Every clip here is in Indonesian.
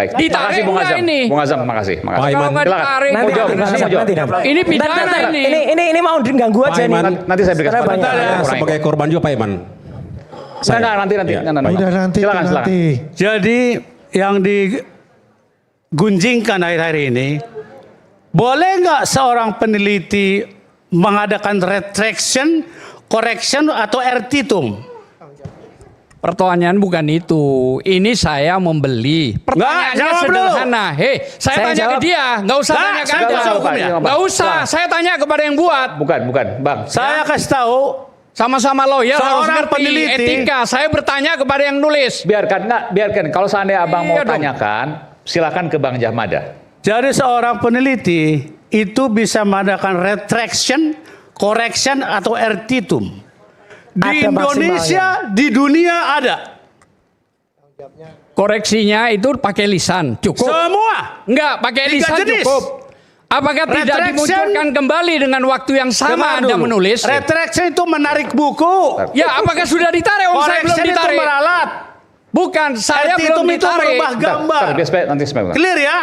Baik, Ditarik Bung Azam. ini. Bung Azam, makasih. Kalau nggak ditarik, Mau jawab, mau jawab. ini pidana ini. Ini mau diganggu aja nih. Nanti saya berikan kesempatan. Sebagai korban juga Pak Iman. Nanti. Udah nanti. Jadi yang digunjingkan akhir-akhir ini, boleh nggak seorang peneliti mengadakan retraction, correction atau ertitum? Pertanyaan bukan itu. Ini saya membeli. Pertanyaannya sederhana. Hei, saya tanya ke dia. Nggak usah tanya ke Anda. Nggak usah. Saya tanya kepada yang buat. Bukan, Bang. Saya kasih tahu. Sama-sama lawyer harus Seorang ngerti peneliti. etika. Saya bertanya kepada yang nulis. Biarkan. Kalau seandainya Abang mau Iya dong. tanyakan, silakan ke Bang Jahmada. Jadi seorang peneliti itu bisa mengadakan retraction, correction atau ertitum. Di Ada Indonesia, di dunia ada. Koreksinya itu pakai lisan. Cukup. Semua. Enggak, pakai Tiga lisan jenis. cukup. Apakah tidak Retraction. dimunculkan kembali dengan waktu yang sama Dengar Anda dulu. menulis? Retraction itu menarik buku. Ya, apakah sudah ditarik? Saya belum Correction itu ditarik. meralat. Bukan, saya Ertitum belum itu ditarik. merubah gambar. Nanti sebentar. Clear ya?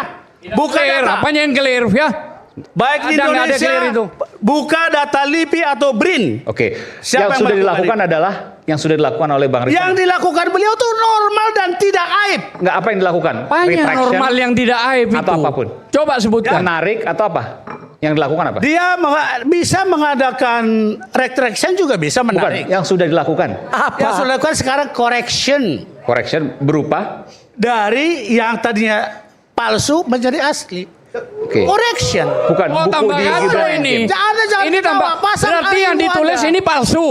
Buka Clear, data. apanya yang clear ya? Baik di Ada nggak ada Indonesia, clear itu? buka data LIPI atau BRIN. Oke. Siapa Yang sudah yang melakukan dilakukan adalah yang sudah dilakukan oleh Bang Rizwan. Yang dilakukan beliau itu normal dan tidak aib. Enggak, apa yang dilakukan? Apanya Retraction normal yang tidak aib atau itu? apapun. Coba sebutkan. Menarik atau apa? Yang dilakukan apa? Dia bisa mengadakan retraction juga bisa Bukan, menarik. yang sudah dilakukan. Apa? Yang sudah dilakukan sekarang correction. Correction berupa Dari yang tadinya palsu menjadi asli. Oke. Correction. Bukan Oh, buku tambah di kacau Gibran ini. Game. Jangan Ini tambah. pasang Berarti yang ilmu ditulis Anda. ini palsu.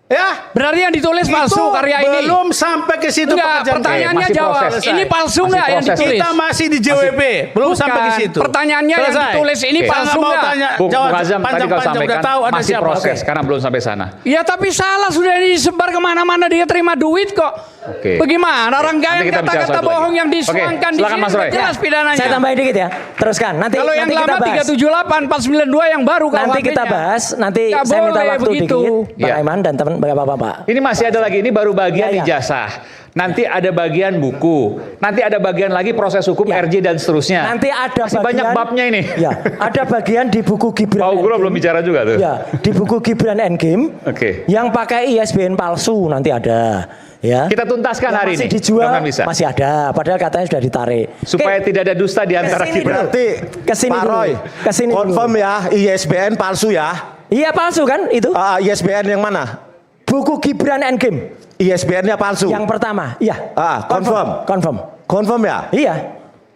Ya. Berarti yang ditulis palsu Itu karya ini. belum sampai ke situ Enggak, pekerjaan. pertanyaannya Masih jawab. proses. Ini palsu Masih enggak yang proses. ditulis? Kita masih di JWP, belum Bukan. sampai ke situ. Pertanyaannya yang Selesai. ditulis ini Oke. palsu Saya nggak mau enggak? tanya. Bung Jawab Azam tadi kau panjang-panjang, sampaikan udah tahu ada masih siapa. proses Oke. karena belum sampai sana. Ya tapi salah sudah disebar kemana-mana dia terima duit kok. Oke. Bagaimana orang Nanti kaya kita bicara kata-kata satu lagi. bohong yang Oke, disuangkan di silakan sini Mas Roy. sudah jelas pidananya. Saya tambahin dikit ya. Teruskan. Nanti Kalau yang nanti kita lama bahas. 378 492 yang baru Nanti KUHP-nya. kita bahas. Nanti Nggak saya minta boleh waktu begitu. dikit, Bang Iya. Aiman dan teman Bapak-bapak. Ini masih ada lagi, ini baru bagian Iya, iya. ijazah. Nanti ada bagian buku. Nanti ada bagian lagi proses hukum Ya. RJ dan seterusnya. Nanti ada masih banyak babnya ini. Ya, ada bagian di buku Gibran. Pak Ugro Endgame. belum bicara juga tuh. Ya, di buku Gibran Endgame. Oke. Yang pakai ISBN palsu nanti ada. Ya. Kita tuntaskan Yang hari masih ini. dijual Mudah-mudahan bisa. masih ada. Padahal katanya sudah ditarik. Supaya Oke. tidak ada dusta di antara Kesini kita. dulu. Berarti Kesini Pak dulu. Roy, Kesini dulu. confirm ya ISBN palsu ya. Iya palsu kan itu? ISBN yang mana? Buku Gibran Endgame. ISBN-nya palsu. Yang pertama, iya. Confirm. Confirm. Confirm ya? Iya.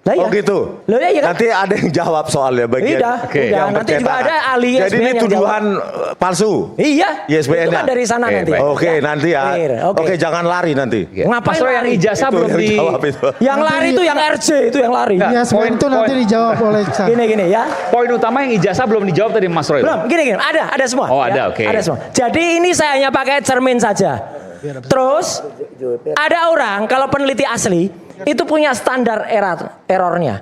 Lah iya. Oh gitu. Loh iya kan? Nanti ada yang jawab soalnya bagian. Udah, Oke. udah. yang Nanti juga berkaitan. ada ahli Jadi ISBN ini yang tuduhan palsu. Iya. ISBN-nya. Itu kan dari sana Oke, nanti. baik. Oke, nanti ya. Clear, Oke, jangan lari nanti. Ya. Ngapain Mas Roy, yang lari? ijazah Itu belum yang di jawab itu. Yang lari itu yang RJ itu yang lari. Nggak. Ya, sebenarnya itu nanti Poin- dijawab oleh Cak. Gini ya. poin utama yang ijazah belum dijawab tadi Mas Roy. Belum, gini. Ada semua. Oh, ya. ada, oke. Ada semua. Jadi ini saya hanya pakai cermin saja. Terus ada orang kalau peneliti asli itu punya standar errornya.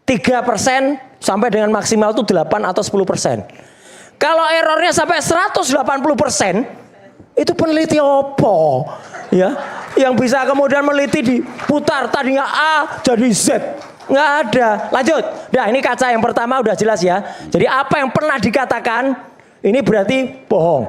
3% sampai dengan maksimal itu 8 atau 10%. Kalau errornya sampai 180%, itu peneliti opo? Ya, yang bisa kemudian meneliti diputar tadinya A jadi Z. Nggak ada. Lanjut. Nah, ini kaca yang pertama udah jelas ya. Jadi apa yang pernah dikatakan ini berarti bohong.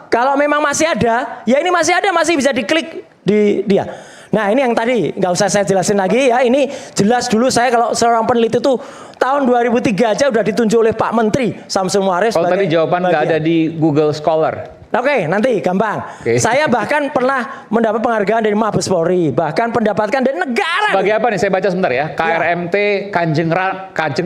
Kalau memang masih ada, ya ini masih ada, masih bisa diklik di dia. Nah ini yang tadi nggak usah saya jelasin lagi ya. Ini jelas dulu saya kalau seorang peneliti tuh tahun 2003 aja udah ditunjuk oleh Pak Menteri Samsul Muarif. Kalau tadi jawaban nggak ada di Google Scholar. Oke, nanti gampang. Oke. Saya bahkan pernah mendapat penghargaan dari Mabes Polri, bahkan pendapatkan dari negara. Sebagai apa nih? Saya baca sebentar ya. KRMT Kanjeng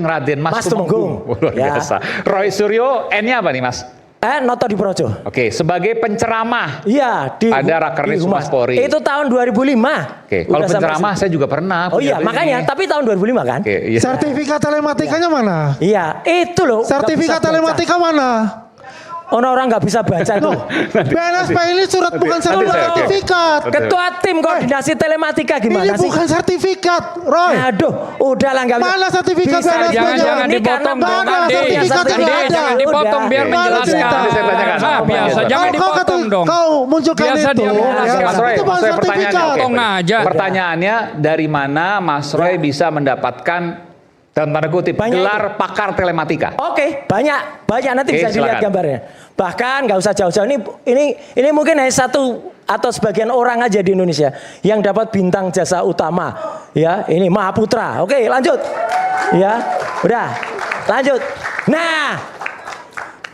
Raden Mas Tumenggung. Luar Ya. biasa. Roy Suryo, N-nya apa nih Mas? Noto di Projo. Oke, sebagai penceramah. Iya, di Ada Rakernis di Humas Polri. Itu tahun 2005. Oke, kalau Udah sampai penceramah saya juga pernah. Oh iya, punya makanya, ini. tapi tahun 2005 kan? Oke, iya. Sertifikat telematikanya mana? Iya, itu loh. Sertifikat nggak bisa baca. telematika mana? Orang nggak bisa baca itu. BNSP ini surat bukan nanti saya- sertifikat. Ketua tim koordinasi telematika Ini gimana sih? bukan sertifikat, Roy. Aduh, udahlah nggak bisa. Mana sertifikat Bisa BNSP? Jangan Ini dipotong karena dong, nggak ada, Andi. sertifikat Andi, nggak ada. jangan dipotong Udah. biar Mana menjelaskan. cerita? Nanti saya tanyakan. Nah, biasa, jangan Kau kata dipotong dong. kau munculkan Biasa itu. dia menjelaskan. Mas Roy, Itu bukan Mas Roy pertanyaannya. sertifikat. Potong aja. Pertanyaannya dari mana Mas Roy bisa mendapatkan dalam tanda kutip Banyak gelar pakar telematika? Oke, banyak nanti Oke, bisa dilihat silakan. gambarnya. Bahkan nggak usah jauh-jauh ini mungkin hanya satu atau sebagian orang aja di Indonesia yang dapat bintang jasa utama. Ya, ini Mahaputra. Oke, lanjut. Ya, udah, lanjut. Nah,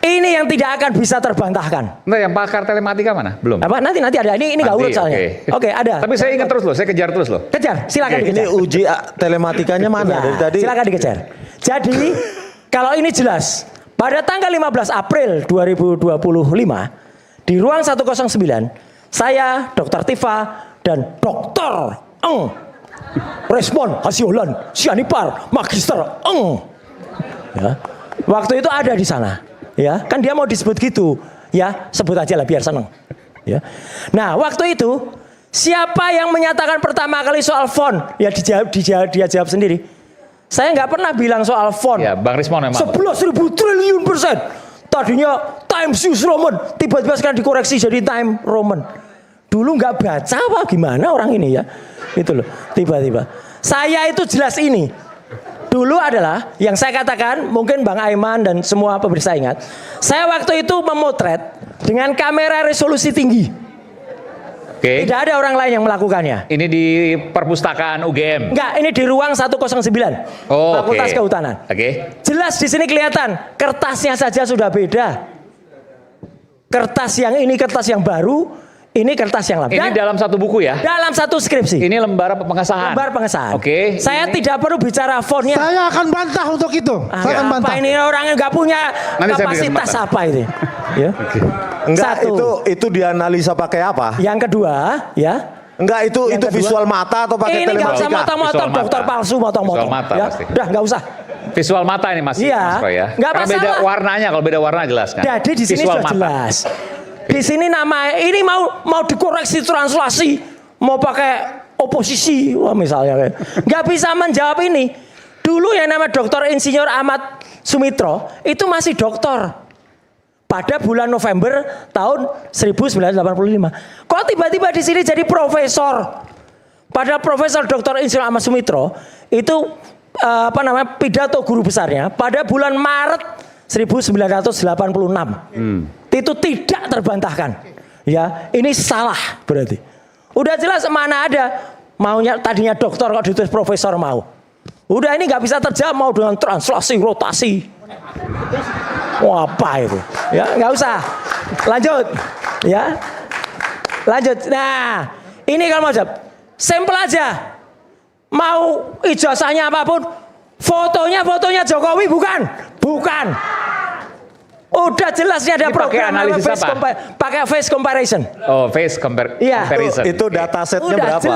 ini yang tidak akan bisa terbantahkan. Nah, yang pakar telematika mana? Belum. Apa? Nanti ada. Ini nggak urut Nanti, soalnya. Oke, ada. Tapi saya ingat terus loh, saya kejar terus loh. Kejar, silakan Ini dikejar. uji telematikanya mana Ya, dari tadi? silakan dikejar. Jadi, kalau ini jelas, pada tanggal 15 April 2025 di ruang 109, saya, Dr. Tifa dan Dr. Eng Respon Hasiolan Sianipar Magister Eng. Ya. Waktu itu ada di sana. Ya, kan dia mau disebut gitu. Ya, sebut aja lah biar seneng. Ya. Nah, waktu itu siapa yang menyatakan pertama kali soal font? Ya dia jawab sendiri. Saya nggak pernah bilang soal font. Ya, Bang Rismon memang. 11.000 triliun persen. Tadinya Times News Roman, tiba-tiba sekarang dikoreksi jadi Time Roman. Dulu nggak baca apa gimana orang ini ya, itu loh. Tiba-tiba. Saya itu jelas ini. Dulu adalah yang saya katakan, mungkin Bang Aiman dan semua pemirsa ingat. Saya waktu itu memotret dengan kamera resolusi tinggi. Oke. Tidak ada orang lain yang melakukannya. Ini di perpustakaan UGM. Enggak, ini di ruang 109. Oh, Fakultas oke. Kehutanan. Oke. Jelas di sini kelihatan kertasnya saja sudah beda. Kertas yang ini kertas yang baru, ini kertas yang lama. Ini dalam satu buku ya? Dalam satu skripsi. Ini lembar pengesahan. Lembar pengesahan. Oke. Saya tidak perlu bicara fontnya. Saya akan bantah untuk itu. Saya akan bantah. Apa ini orangnya nggak punya Nanti saya berikan kapasitas kesempatan. apa itu? Ya. Enggak, Satu. itu dianalisa pakai apa? Yang kedua, ya. Enggak, itu Yang kedua, visual mata atau pakai ini nggak usah telematika? motong-motong, Visual dokter mata. palsu motong-motong. Visual mata Ya. pasti. Udah nggak usah. Visual mata ini Mas, Iya. Mas Roy ya. Nggak Karena beda masalah. warnanya, kalau beda warna jelas kan. Jadi di sini Visual sudah mata. jelas. Di sini nama ini mau dikoreksi translasi, mau pakai oposisi, wah misalnya nggak bisa menjawab ini. Dulu yang nama Dr. Insinyur Ahmad Sumitro itu masih doktor pada bulan November tahun 1985. Kok tiba-tiba di sini jadi profesor? Pada Profesor Dr. Insinyur Ahmad Sumitro itu pidato guru besarnya pada bulan Maret 1986. Itu tidak terbantahkan. Ya, ini salah berarti. Udah jelas mana ada maunya tadinya dokter kok ditulis profesor mau. Udah ini nggak bisa terjawab mau dengan translasi rotasi. Wah, apa itu? Ya, nggak usah. Lanjut. Ya. Lanjut. Nah, ini kalau mau jawab simpel aja. Mau ijazahnya apapun, fotonya Jokowi bukan. Bukan. Udah jelas ini ada Ini pakai program analisis apa? pakai face comparison. Oh, face Iya. comparison. Itu datasetnya Udah berapa?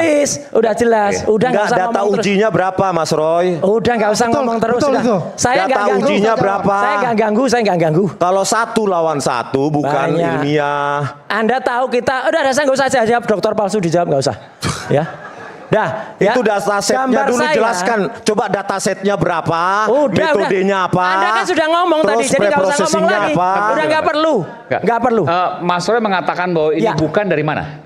udah jelas. Udah Enggak, nggak usah data ngomong terus. ujinya berapa, Mas Roy? Udah nggak usah Betul, ngomong terus. betul Udah. itu. Saya nggak Data ganggu. ujinya berapa? Saya nggak ganggu. Kalau 1 lawan 1 bukan Banyak. ilmiah. Anda tahu kita udah saya nggak usah jawab dokter palsu dijawab nggak usah. Ya. Dah, ya. Itu datasetnya Gambar dulu saya. jelaskan. Coba datasetnya berapa? Udah, metodenya apa? Anda kan sudah ngomong tadi, terus jadi nggak usah ngomong preprocessingnya lagi. apa? Udah nggak perlu, nggak perlu. Mas Roy mengatakan bahwa ini Ya. bukan dari mana?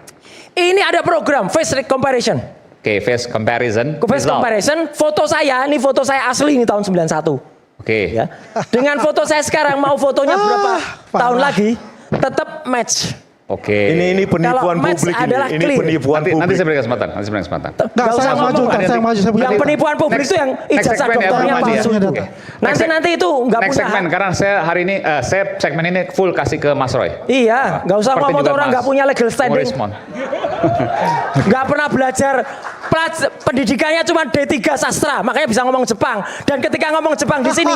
Ini ada program face comparison. Oke, face comparison. Face result. comparison, foto saya, ini foto saya asli ini tahun 91. Oke. Ya. Dengan foto saya sekarang mau fotonya berapa tahun lagi, tetap match. Oke. Ini penipuan Kalau match publik adalah ini. Ini clear. penipuan Nanti publik. saya beri kesempatan. Nanti saya beri kesempatan. Nggak, saya maju, ngomong. saya maju, saya Yang maju. penipuan publik itu yang Next ijazah segmen ya, doktornya Bang Madi ya. palsu itu. Oke. Nanti itu nggak Next punya segmen hak. karena saya hari ini saya segmen ini full kasih ke Mas Roy. Iya, nggak usah Seperti ngomong juga orang Mas nggak punya legal standing, Morismon. nggak pernah belajar pendidikannya cuma D3 sastra, makanya bisa ngomong Jepang. Dan ketika ngomong Jepang di sini,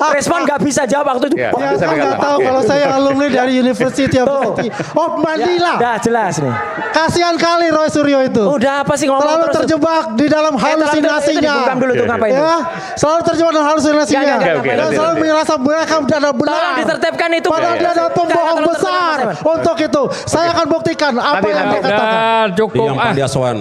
respon nggak bisa jawab waktu itu. Ya. Ya, Bisa saya nggak dikatakan. tahu kalau saya alumni dari University of Manila. Udah jelas nih. Kasihan kali Roy Suryo itu. Udah apa sih ngomong Selalu terus? terjebak di dalam halusinasinya. Dibungkam dulu tuh ngapain? Ya, selalu terjebak dalam halusinasinya. Oke, oke, Dan nanti, selalu nanti. merasa mereka adalah benar. Tolong ditertibkan itu. Padahal dia adalah pembohong Tolong besar ditertibkan, Mas Eman. untuk itu. Saya akan buktikan apa Nanti, yang nanti. dia katakan. Udah cukup. Yang Pandiaswan.